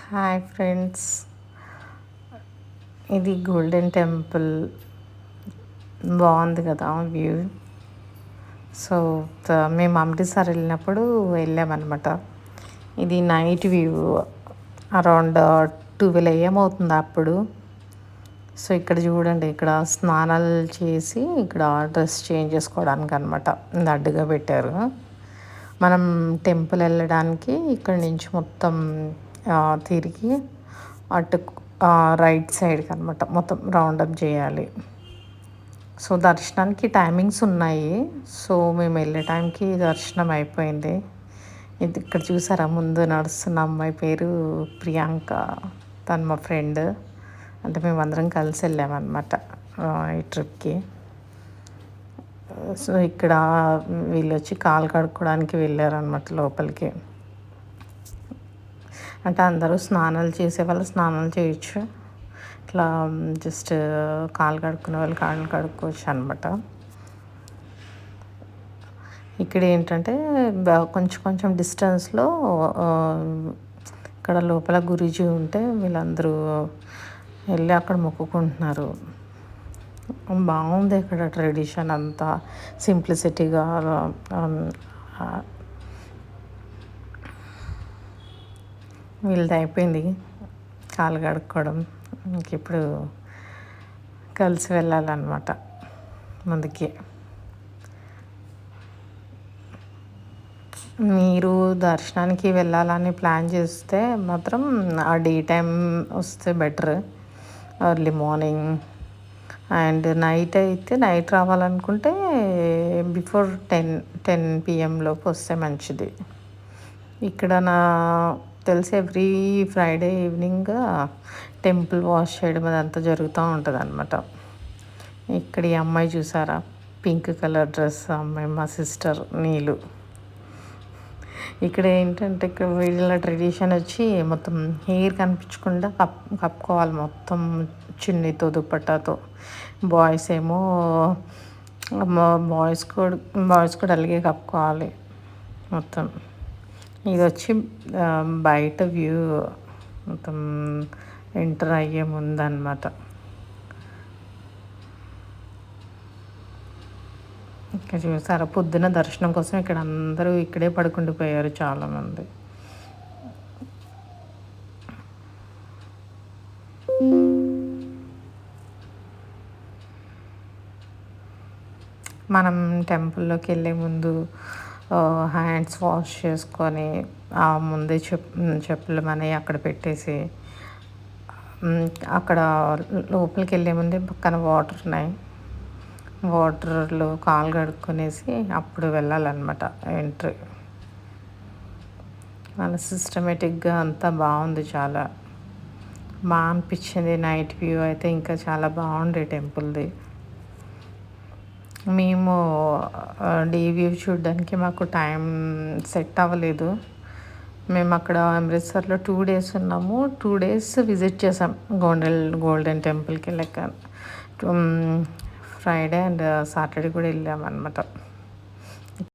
Hi friends, ఇది golden temple. బాగుంది కదా వ్యూ. సో మేము అమృత్సర్ వెళ్ళినప్పుడు వెళ్ళామన్నమాట. ఇది నైట్ వ్యూ. అరౌండ్ 12 AM అవుతుంది అప్పుడు. సో ఇక్కడ చూడండి, ఇక్కడ స్నానాలు చేసి ఇక్కడ డ్రెస్ చేంజ్ చేసుకోవడానికి అనమాట అడ్డుగా పెట్టారు. మనం టెంపుల్ వెళ్ళడానికి ఇక్కడ నుంచి మొత్తం తిరిగి అటు రైట్ సైడ్కి అనమాట మొత్తం రౌండప్ చేయాలి. సో దర్శనానికి టైమింగ్స్ ఉన్నాయి. సో మేము వెళ్ళే టైంకి దర్శనం అయిపోయింది. ఇది ఇక్కడ చూసారా, ముందు నడుస్తున్న అమ్మాయి పేరు ప్రియాంక. తను మా ఫ్రెండ్. అంటే మేము అందరం కలిసి వెళ్ళామన్నమాట ఈ ట్రిప్కి. సో ఇక్కడ వీళ్ళు వచ్చి కాలు కడుక్కోవడానికి వెళ్ళారనమాట లోపలికి. అంటే అందరూ స్నానాలు చేసే వాళ్ళు స్నానాలు చేయొచ్చు, ఇట్లా జస్ట్ కాలు కడుక్కునే వాళ్ళు కాళ్ళు కడుక్కోవచ్చు అనమాట. ఇక్కడ ఏంటంటే కొంచెం కొంచెం డిస్టెన్స్లో ఇక్కడ లోపల గురూజీ ఉంటే వీళ్ళందరూ వెళ్ళి అక్కడ మొక్కుకుంటున్నారు. బాగుంది ఇక్కడ ట్రెడిషన్ అంతా సింప్లిసిటీగా. వీళ్ళది అయిపోయింది కాలు కడుక్కోవడం. ఇంక ఇప్పుడు కలిసి వెళ్ళాలన్నమాట ముందుకి. మీరు దర్శనానికి వెళ్ళాలని ప్లాన్ చేస్తే మాత్రం ఆ డే టైం వస్తే better, early morning. And night అయితే నైట్ రావాలనుకుంటే బిఫోర్ 10 PM లోపు వస్తే మంచిది. ఇక్కడ నా తెలిసి every Friday evening temple wash చేయడం అదంతా జరుగుతూ ఉంటుంది అనమాట. ఇక్కడ ఈ అమ్మాయి చూసారా, పింక్ కలర్ డ్రెస్ అమ్మాయి మా సిస్టర్ నీలు. ఇక్కడ ఏంటంటే ఇక్కడ వీళ్ళ ట్రెడిషన్ వచ్చి మొత్తం హెయిర్ కనిపించకుండా కప్పుకోవాలి మొత్తం చున్నీతో దుపట్టాతో. బాయ్స్ ఏమో బాయ్స్ కూడా అలాగే కప్పుకోవాలి మొత్తం. ఇది వచ్చి బయట వ్యూ, మొత్తం ఎంటర్ అయ్యే ముందన్నమాట. ఇక్కడ చూసారా, పొద్దున దర్శనం కోసం ఇక్కడ అందరూ ఇక్కడే పడుకుండిపోయారు చాలామంది. మనం టెంపుల్లోకి వెళ్ళే ముందు హ్యాండ్స్ వాష్ చేసుకొని ముందే చెప్పులు మనవి అక్కడ పెట్టేసి, అక్కడ లోపలికి వెళ్ళే ముందే పక్కన వాటర్ ఉన్నాయి, వాటర్లో కాలు కడుక్కొనేసి అప్పుడు వెళ్ళాలన్నమాట ఎంట్రీ. మన సిస్టమేటిక్గా అంతా బాగుంది, చాలా బాగా అనిపించింది. నైట్ వ్యూ అయితే ఇంకా చాలా బాగుండే టెంపుల్ది. మేము డే వ్యూ చూడడానికి మాకు టైం సెట్ అవ్వలేదు. మేము అక్కడ అమృత్సర్లో 2 days ఉన్నాము. 2 days విజిట్ చేసాం గోల్డెన్ టెంపుల్కి. లెక్క ఫ్రైడే అండ్ సాటర్డే కూడా వెళ్ళామన్నమాట.